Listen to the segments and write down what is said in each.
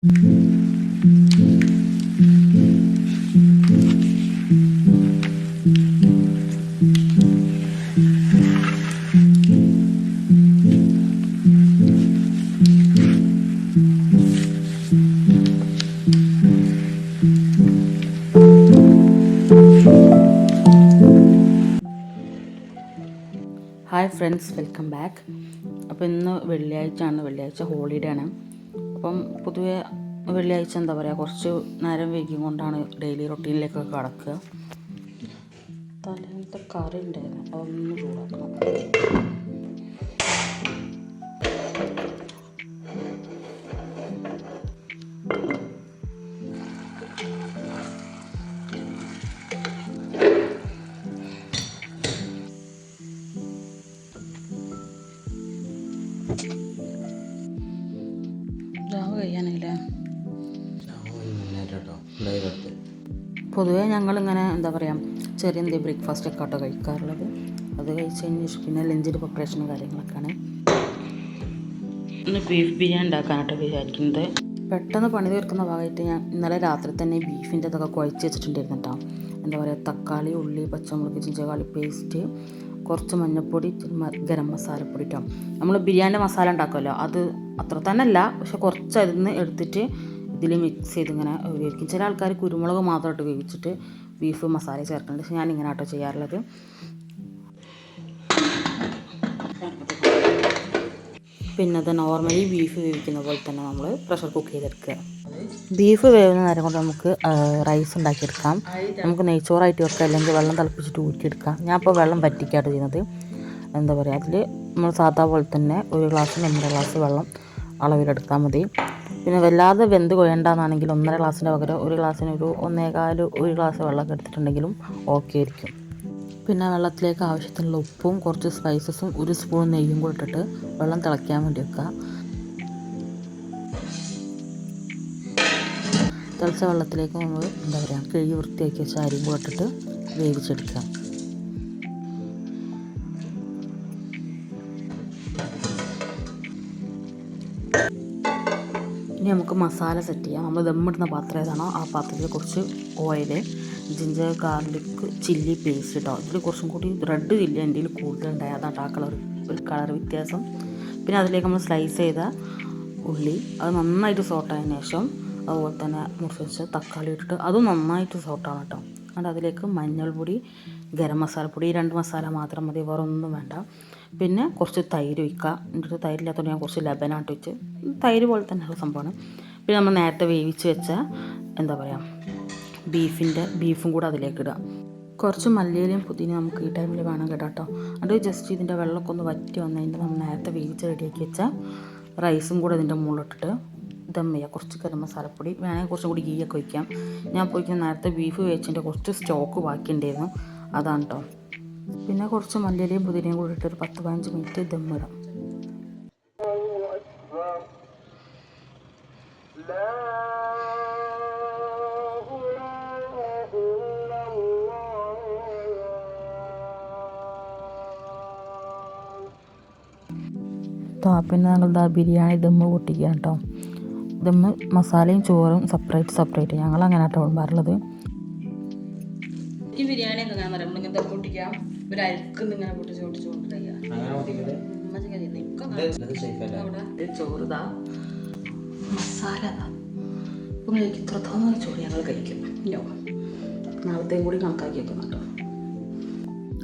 Hi friends, welcome back. അപ്പോൾ ഇന്ന് വെള്ളിയാഴ്ച ഹോളിഡേ ആണ്. അപ്പം പൊതുവെ വെള്ളിയാഴ്ച എന്താ പറയുക, കുറച്ച് നേരം വൈകിയും കൊണ്ടാണ് ഡെയിലി റൊട്ടീനിലേക്കൊക്കെ കടക്കുക. തലേന്നത്തെ കറി ഉണ്ടായിരുന്നു, അതൊന്ന് ചൂടാക്കണം. പൊതുവേ ഞങ്ങളിങ്ങനെ എന്താ പറയുക, ചെറിയ എന്തെങ്കിലും ബ്രേക്ക്ഫാസ്റ്റ് ഒക്കെ ആട്ടോ കഴിക്കാറുള്ളത്. അത് കഴിച്ച് കഴിഞ്ഞ് പിന്നെ ലഞ്ചിൻ്റെ പ്രിപ്പറേഷനും കാര്യങ്ങളൊക്കെയാണ്. ഇന്ന് ബീഫ് ബിരിയാണി ഉണ്ടാക്കാനാട്ടോ വിചാരിക്കുന്നത്. പെട്ടെന്ന് പണി തീർക്കുന്ന ഭാഗമായിട്ട് ഞാൻ ഇന്നലെ രാത്രി തന്നെ ബീഫിൻ്റെ ഇതൊക്കെ കുഴച്ച് വെച്ചിട്ടുണ്ടായിരുന്നു കേട്ടോ. എന്താ പറയുക, തക്കാളി, ഉള്ളി, പച്ചമുളക്, ജിഞ്ചകാളി പേസ്റ്റ്, കുറച്ച് മഞ്ഞൾപ്പൊടി, ഗരം മസാലപ്പൊടി കേട്ടോ. നമ്മൾ ബിരിയാണി മസാല ഉണ്ടാക്കുമല്ലോ, അത് അത്ര തന്നെ അല്ല, പക്ഷെ കുറച്ച് അതിൽ നിന്ന് എടുത്തിട്ട് ഇതിൽ മിക്സ് ചെയ്ത് ഇങ്ങനെ വേവിക്കും. ചില ആൾക്കാർ കുരുമുളക് മാത്രമായിട്ട് വേവിച്ചിട്ട് ബീഫ് മസാല ചേർക്കുന്നുണ്ട്, പക്ഷെ ഞാനിങ്ങനെ ആട്ടോ ചെയ്യാറുള്ളത്. പിന്നെ അത് നോർമലി ബീഫ് വേവിക്കുന്ന പോലെ തന്നെ നമ്മൾ പ്രഷർ കുക്ക് ചെയ്തെടുക്കുക. ബീഫ് വേവുന്ന നേരം കൊണ്ട് നമുക്ക് റൈസ് ഉണ്ടാക്കിയെടുക്കാം. നമുക്ക് നെയ്ച്ചോറായിട്ട് വെക്കാം, അല്ലെങ്കിൽ വെള്ളം തിളപ്പിച്ചിട്ട് ഊറ്റിയെടുക്കാം. ഞാൻ ഇപ്പോൾ വെള്ളം വറ്റിക്കാട്ടോ ചെയ്യുന്നത്. എന്താ പറയുക, അതിൽ നമ്മൾ സാധാ പോലെ തന്നെ 1 ഗ്ലാസ്സിന് 1.5 ഗ്ലാസ് വെള്ളം അളവിലെടുത്താൽ മതി. പിന്നെ വല്ലാതെ വെന്ത് കൊഴണ്ടെന്നാണെങ്കിൽ 1.5 ഗ്ലാസ്സിൻ്റെ പകരം 1 ഗ്ലാസ്സിന് 1 ഗ്ലാസ് വെള്ളമൊക്കെ എടുത്തിട്ടുണ്ടെങ്കിലും ഓക്കെ ആയിരിക്കും. പിന്നെ വെള്ളത്തിലേക്ക് ആവശ്യത്തിനുള്ള ഉപ്പും കുറച്ച് സ്പൈസസും 1 സ്പൂൺ നെയ്യും കൂടെ ഇട്ടിട്ട് വെള്ളം തിളയ്ക്കാൻ വേണ്ടി വെക്കുക. തിളച്ച വെള്ളത്തിലേക്ക് നമ്മൾ എന്താ പറയുക, കഴുകി വൃത്തിയാക്കി വെച്ച അരിയും കൂടെ ഇട്ടിട്ട് വേവിച്ചെടുക്കുക. ഇനി നമുക്ക് മസാല സെറ്റ് ചെയ്യാം. നമ്മൾ ദമ്മിടുന്ന പാത്രം ഏതാണോ ആ പാത്രത്തിൽ കുറച്ച് oil, ginger garlic chilli paste കേട്ടോ. ഇതിൽ കുറച്ചും കൂടി റെഡ് ചില്ലി എൻ്റെ കയ്യിൽ കൂടുതലുണ്ടായി, അതാണ് ആ ഒരു കളർ വ്യത്യാസം. പിന്നെ അതിലേക്ക് നമ്മൾ സ്ലൈസ് ചെയ്ത ഉള്ളി, അത് നന്നായിട്ട് സോട്ടായതിനു ശേഷം അതുപോലെ തന്നെ മുറിച്ച് വെച്ച് തക്കാളി ഇട്ടിട്ട് അതും നന്നായിട്ട് സോട്ടാണ് കേട്ടോ. അതുകൊണ്ട് അതിലേക്ക് മഞ്ഞൾപ്പൊടി, ഗരം മസാലപ്പൊടി, 2 മസാല മാത്രം മതി, വേറെ ഒന്നും വേണ്ട. പിന്നെ കുറച്ച് തൈര് ഒഴിക്കുക. എൻ്റെ അടുത്ത് തൈരില്ലാത്തതുകൊണ്ട് ഞാൻ കുറച്ച് ലബനാട്ട് വെച്ച്, തൈര് പോലെ തന്നെയുള്ള സംഭവമാണ്. പിന്നെ നമ്മൾ നേരത്തെ വേവിച്ച് വെച്ച എന്താ പറയുക ബീഫും കൂടെ അതിലേക്ക് ഇടുക. കുറച്ച് മല്ലിയിലയും പുതിനയും നമുക്ക് ഈ ടൈമിൽ വേണം കേട്ടോ. അത് ജസ്റ്റ് ഇതിൻ്റെ വെള്ളമൊക്കെ ഒന്ന് വറ്റി വന്നു കഴിഞ്ഞാൽ നമ്മൾ നേരത്തെ വേവിച്ച് റെഡിയാക്കി വെച്ച റൈസും കൂടെ ഇതിൻ്റെ മുകളിലിട്ടിട്ട് ദം ചെയ്യുക. കുറച്ച് ഗരം മസാലപ്പൊടി വേണമെങ്കിൽ കുറച്ചും കൂടി ഗീയൊക്കെ വയ്ക്കാം. ഞാൻ പോയിക്കാൻ നേരത്തെ ബീഫ് വേവിച്ചതിൻ്റെ കുറച്ച് സ്റ്റോക്ക് ബാക്കിയുണ്ടായിരുന്നു, അതാണ് കേട്ടോ. പിന്നെ കുറച്ച് മല്ലിയിലയും പുതിനയും കൂടി ഇട്ട് ഒരു 10-15 മിനിറ്റ് ദമ്മിടാം. പിന്നെ ഞങ്ങളുടെ ബിരിയാണി ദമ്മ് പൊട്ടിക്കുക കേട്ടോ. ദമ്മ് മസാലയും ചോറും സെപ്പറേറ്റ് ഞങ്ങളങ്ങനെ കേട്ടോ ഉണ്ടാറുള്ളത്. ഈ ബിരിയാണി ഒക്കെ ഞാൻ പറയുമ്പോൾ ഇങ്ങനെ ദം പൊട്ടിക്കാം, ഒരു അരിക്കുന്ന ഇങ്ങനെ പൊട്ടിച്ച് ചോറുതാ മസാല ഇപ്പം കഴിക്കും. ഇത്രത്തോളം ചോറ് ഞങ്ങൾ കഴിക്കും. നാളത്തെയും കൂടി കണക്കാക്കി വെക്കണം കേട്ടോ.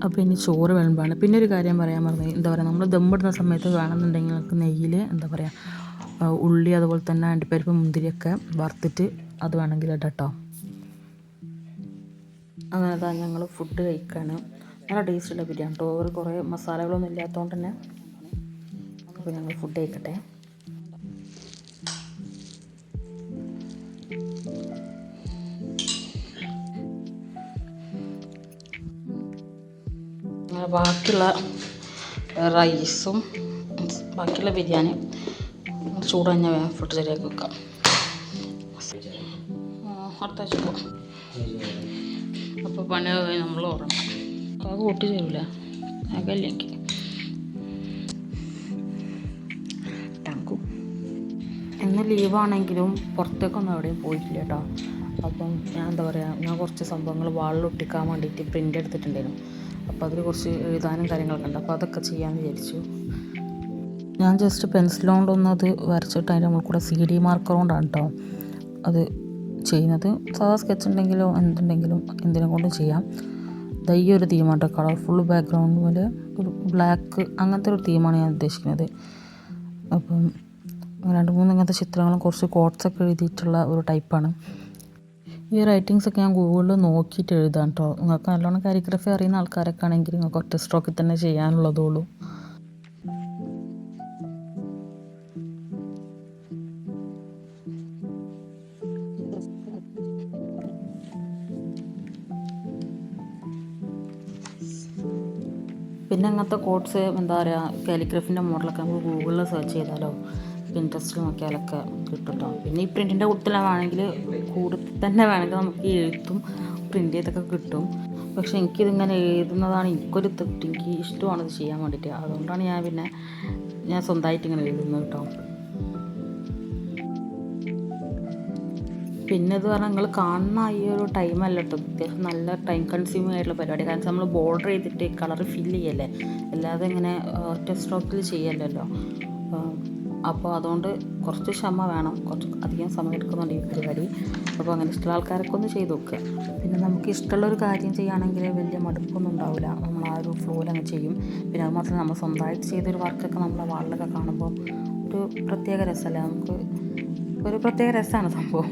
അപ്പോൾ ഇനി ചോറ് വിളമ്പാണ്. പിന്നെ ഒരു കാര്യം പറയാൻ പറഞ്ഞത്, എന്താ പറയുക, നമ്മൾ ദമ്മിടുന്ന സമയത്ത് വേണമെന്നുണ്ടെങ്കിൽ നമുക്ക് നെയ്യിൽ എന്താ പറയുക, ഉള്ളി അതുപോലെ തന്നെ അണ്ടിപ്പരിപ്പ് മുന്തിരിയൊക്കെ വറുത്തിട്ട് അത് വേണമെങ്കിൽ ഇടാം കേട്ടോ. അങ്ങനെ അതാ ഞങ്ങൾ ഫുഡ് കഴിക്കുകയാണ്. നല്ല ടേസ്റ്റുള്ള ബിരിയാണി കേട്ടോ. കുറേ മസാലകളൊന്നും ഇല്ലാത്തതുകൊണ്ട് തന്നെ. അപ്പോൾ ഞങ്ങൾ ഫുഡ് കഴിക്കട്ടെ. ബാക്കിയുള്ള റൈസും ബാക്കിയുള്ള ബിരിയാണി ചൂട് കഴിഞ്ഞാൽ വേഗം ഫുഡ് ശരിയാക്കി വെക്കാം. അടുത്ത ആഴ്ച പോകാം. അപ്പോൾ പണി കഴിഞ്ഞ് നമ്മൾ ഉറങ്ങാം. അത് കൂട്ടി തരില്ല അങ്ങനെ ഇന്ന് ലീവാണെങ്കിലും പുറത്തേക്കൊന്നും എവിടെയും പോയിട്ടില്ല കേട്ടോ. അപ്പം ഞാൻ എന്താ പറയുക, ഞാൻ കുറച്ച് സംഭവങ്ങൾ വാളിൽ ഒട്ടിക്കാൻ വേണ്ടിയിട്ട് പ്രിൻ്റ് എടുത്തിട്ടുണ്ടായിരുന്നു. അപ്പോൾ അതിൽ കുറച്ച് എഴുതാനും കാര്യങ്ങളൊക്കെ ഉണ്ട്. അപ്പോൾ അതൊക്കെ ചെയ്യാമെന്ന് വിചാരിച്ചു. ഞാൻ ജസ്റ്റ് പെൻസിൽ കൊണ്ടൊന്ന് അത് വരച്ചിട്ട് അതിൻ്റെ നമ്മൾ കൂടെ CD മാർക്കർ കൊണ്ടാണ് കേട്ടോ അത് ചെയ്യുന്നത്. സാധാ സ്കെച്ച് ഉണ്ടെങ്കിലോ എന്തുണ്ടെങ്കിലും എന്തിനും കൊണ്ടും ചെയ്യാം. ഈ ഒരു തീമാണ് കേട്ടോ, കളർഫുൾ ബാക്ക്ഗ്രൗണ്ട് പോലെ ഒരു ബ്ലാക്ക് അങ്ങനത്തെ ഒരു തീമാണ് ഞാൻ ഉദ്ദേശിക്കുന്നത്. അപ്പം 2-3 ഇങ്ങനത്തെ ചിത്രങ്ങളും കുറച്ച് കോട്ട്സൊക്കെ എഴുതിയിട്ടുള്ള ഒരു ടൈപ്പാണ്. ഈ റൈറ്റിങ്സൊക്കെ ഞാൻ ഗൂഗിളിൽ നോക്കിയിട്ട് എഴുതാം കേട്ടോ. നിങ്ങൾക്ക് നല്ലോണം കാലിഗ്രഫി അറിയുന്ന ആൾക്കാരൊക്കെ ആണെങ്കിൽ നിങ്ങൾക്ക് ഒറ്റ സ്ട്രോക്കിൽ തന്നെ ചെയ്യാനുള്ളതുള്ളൂ. പിന്നെ അങ്ങനത്തെ കോട്ട്സ് എന്താ പറയുക, കാലിഗ്രഫിൻ്റെ മോഡലൊക്കെ നമുക്ക് ഗൂഗിളിൽ സെർച്ച് ചെയ്താലോ പിൻട്രസ്റ്റിൽ നോക്കിയാലൊക്കെ കിട്ടും കേട്ടോ. പിന്നെ ഈ പ്രിൻറ്റിൻ്റെ കൂട്ടത്തിലാണെങ്കിൽ തന്നെ വേണമെങ്കിൽ നമുക്ക് ഈ എഴുത്തും പ്രിൻ്റ് ചെയ്തൊക്കെ കിട്ടും. പക്ഷേ എനിക്കിതിങ്ങനെ എഴുതുന്നതാണ് എനിക്കൊരു തെറ്റ്. എനിക്ക് ഇഷ്ടമാണ് ഇത് ചെയ്യാൻ വേണ്ടിയിട്ട്. അതുകൊണ്ടാണ് ഞാൻ സ്വന്തമായിട്ട് ഇങ്ങനെ എഴുതുന്നത് കേട്ടോ. പിന്നെ ഇത് പറഞ്ഞാൽ നിങ്ങൾ കാണുന്ന ഈ ഒരു ടൈമല്ല കേട്ടോ, അത്യാവശ്യം നല്ല ടൈം കൺസ്യൂമിങ് ആയിട്ടുള്ള പരിപാടി. കാരണം നമ്മൾ ബോർഡർ ചെയ്തിട്ട് കളർ ഫില്ല് ചെയ്യല്ലേ, അല്ലാതെ ഇങ്ങനെ ഒറ്റ സ്ട്രോക്കിൽ ചെയ്യല്ലല്ലോ. അപ്പോൾ അതുകൊണ്ട് കുറച്ച് ക്ഷമ വേണം, കുറച്ച് അധികം സമയം എടുക്കുന്നുണ്ട് ഈ പരിപാടി. അപ്പോൾ അങ്ങനെ ഇഷ്ടമുള്ള ആൾക്കാരൊക്കെ ഒന്ന് ചെയ്ത് നോക്കുക. പിന്നെ നമുക്ക് ഇഷ്ടമുള്ളൊരു കാര്യം ചെയ്യുകയാണെങ്കിൽ വലിയ മടുപ്പൊന്നും ഉണ്ടാവില്ല, നമ്മൾ ആ ഒരു ഫ്ലോയിൽ അങ്ങ് ചെയ്യും. പിന്നെ അത് മാത്രമല്ല നമ്മൾ സ്വന്തമായിട്ട് ചെയ്തൊരു വർക്കൊക്കെ നമ്മളെ വാളിലൊക്കെ കാണുമ്പോൾ ഒരു പ്രത്യേക രസമല്ലേ, നമുക്ക് ഒരു പ്രത്യേക രസമാണ് സംഭവം.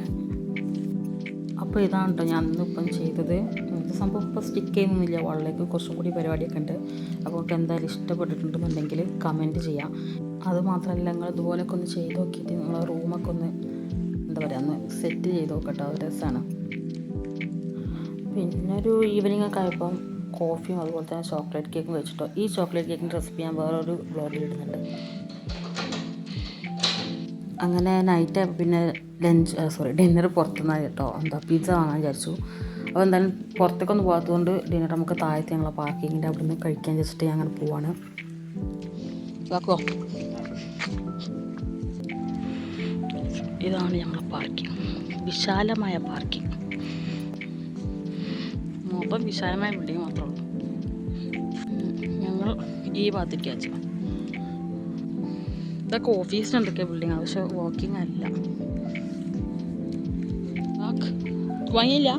അപ്പോൾ ഇതാണ് കേട്ടോ ഞാൻ ഇന്നിപ്പം ചെയ്തത്. ഇത് സംഭവം ഇപ്പോൾ സ്റ്റിക്ക് ചെയ്യുന്നില്ല വാളിലേക്ക്, കുറച്ചും കൂടി പരിപാടിയൊക്കെ ഉണ്ട്. അപ്പോൾ നിങ്ങൾക്ക് എന്തായാലും ഇഷ്ടപ്പെട്ടിട്ടുണ്ടെന്നുണ്ടെങ്കിൽ കമൻറ്റ് ചെയ്യാം. അതുമാത്രമല്ല നിങ്ങൾ ഇതുപോലൊക്കെ ഒന്ന് ചെയ്ത് നോക്കിയിട്ട് നിങ്ങളെ റൂമൊക്കെ ഒന്ന് എന്താ പറയുക ഒന്ന് സെറ്റ് ചെയ്ത് നോക്കട്ടോ, അത് രസമാണ്. പിന്നെ ഒരു ഈവനിങ് ഒക്കെ ആയപ്പം കോഫിയും അതുപോലെ തന്നെ ചോക്ലേറ്റ് കേക്കും വെച്ചിട്ടോ. ഈ ചോക്ലേറ്റ് കേക്കിൻ്റെ റെസിപ്പി ഞാൻ വേറൊരു വ്ളോഗിൽ ഇടുന്നുണ്ട്. അങ്ങനെ നൈറ്റ് പിന്നെ ഡിന്നർ പുറത്തുനിന്നാണ് കേട്ടോ. പിസ്സ വാങ്ങാൻ വിചാരിച്ചു. അപ്പോൾ എന്തായാലും പുറത്തേക്കൊന്നും പോകാത്തതുകൊണ്ട് ഡിന്നർ നമുക്ക് താഴത്തെ ഞങ്ങളെ പാർക്കിങ്ങിൻ്റെ അവിടെ നിന്ന് കഴിക്കാൻ വെച്ചിട്ട് ഞാൻ അങ്ങനെ പോവാണ്. ഇതാണ് ഞങ്ങളെ പാർക്കിംഗ്, വിശാലമായ പാർക്കിംഗ്. അപ്പം വിശാലമായ ബിൽഡിങ് മാത്രമേ ഉള്ളൂ. ഞങ്ങൾ ഈ ഭാഗത്തേക്ക് വെച്ചു. ഇതൊക്കെ ഓഫീസിന് എന്തൊക്കെ ബിൽഡിങ്ങാണ്, പക്ഷെ വാക്കിംഗ് അല്ല. വാങ്ങിയില്ല,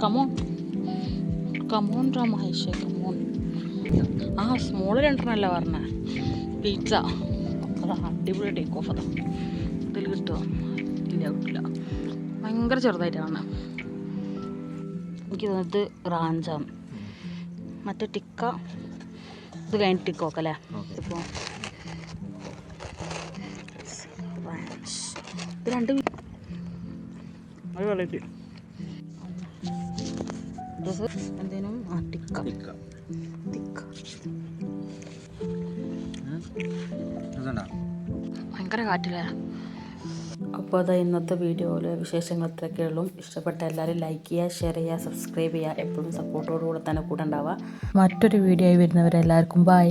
കമോൺ മഹേഷ് കമോൺ. സ്മോള് 2 പറഞ്ഞേ പിസ്സ. അതാ അടിപൊളി ടേക്ക് ഓഫ്. അതാ ഇതിൽ കിട്ടുമോ? ഇല്ല, കിട്ടില്ല, ഭയങ്കര ചെറുതായിട്ടാണ്. എനിക്ക് തോന്നുന്നത് റാഞ്ചാണ്, മറ്റേ ടിക്ക ഇത് കഴിഞ്ഞിട്ട് ടിക്ക നോക്കല്ലേ. ഇപ്പോൾ ഇത് 2 എന്തേനും ഭയങ്കര കാറ്റില്ലേ. അപ്പോൾ അത് ഇന്നത്തെ വീഡിയോയിൽ വിശേഷങ്ങൾ ഇത്രയൊക്കെയുള്ളൂ. ഇഷ്ടപ്പെട്ട എല്ലാവരും ലൈക്ക് ചെയ്യുക, ഷെയർ ചെയ്യുക, സബ്സ്ക്രൈബ് ചെയ്യുക. എപ്പോഴും സപ്പോർട്ടോടുകൂടെ തന്നെ കൂടെ ഉണ്ടാവുക. മറ്റൊരു വീഡിയോ ആയി വരുന്നവരെല്ലാവർക്കും ബൈ.